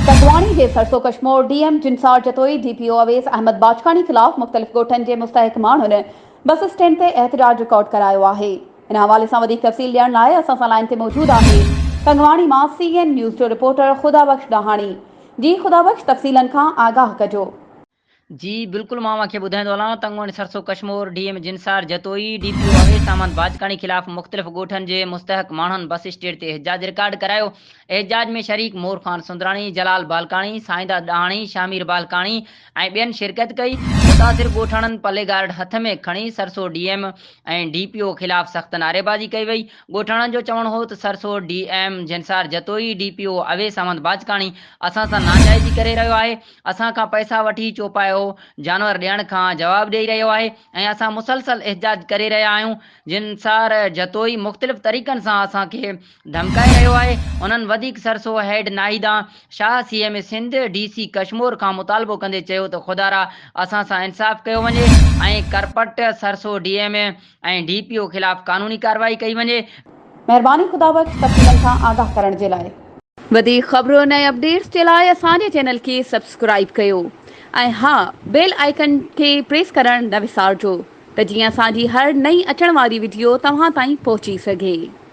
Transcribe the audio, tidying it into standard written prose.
कंगवाणी के सरसो Kashmir DM जिनसार Jatoi DPO अवेस Ahmad बाचकानी खिलाफ मुख्तलिफ गोठन के मुस्तहिक माण्हुनि बस स्टैंड से एहतजाज रिकॉर्ड करायो है। इन हवाले से वधीक तफ़सील ॾियण लाइ असां सां लाइन ते मौजूद आहे कंगवाणी मां CN न्यूज़ जो रिपोर्टर खुदाबख्श दाहानी। जी खुदाबख्श, तफ़सीलन खां आगाह कजो। जी बिल्कुल, मां खे ॿुधाईंदो हलां। तंगवण सरसो कश्मीर डीएम जिनसार जतोई डीपीओ अवेस अहमद बाचकानी खिलाफ़ मुख्तलिफ गोठन के मुस्तहक माण्हुनि बस स्टैंड से एहतजाज रिकॉर्ड करायो। एहतजाज में शरीक मोर खान सुंदरानी, जलाल बालकानी, साईंदा ॾाहाणी, शामिर बालकानी ऐं ॿियनि शिरकत कई। मुतासिर गोठाणनि पले गार्ड हथ में खणी सरसो डीएम ऐं डीपीओ खिलाफ़ सख्त नारेबाजी कई वई। गोठाणनि जो चवणु हो त सरसो डीएम जिनसार जतोई डीपीओ अवेस अहमद बाचकानी असां सां नाजाइज़ी करे रहियो आहे, असां खां पैसा वठी चोपायो जानवर ॾियण खां जवाब ॾेई रहियो आहे ऐं असां मुसलसल एहतजाज करे रहिया आहियूं। जिनसार जतोई मुख़्तलिफ़ तरीक़नि सां असांखे धमकाए रहियो आहे। उन्हनि वधीक सरसो हेड नाहिदा शाह CM सिंध DC कश्मीर खां मुतालबो कंदे चयो त खुदारा असां सां इंसाफ़ कयो वञे ऐं करपट सरसो डीएम ऐं डीपीओ खिलाफ़ कानूनी कार्रवाई कई वञे। मेहरबानी खुदाबख्श, तफ़सीलन खां आगाह करण जे लाइ। वधीक ख़बरुनि ऐं अपडेट्स के लाइ असांजे चैनल के सब्सक्राइब कयो ऐं हाँ, बेल आइकन के प्रेस करण न विसारजो त जीअं असांजी हर नई अचण वारी वीडियो तव्हां ताईं पहुची सघे।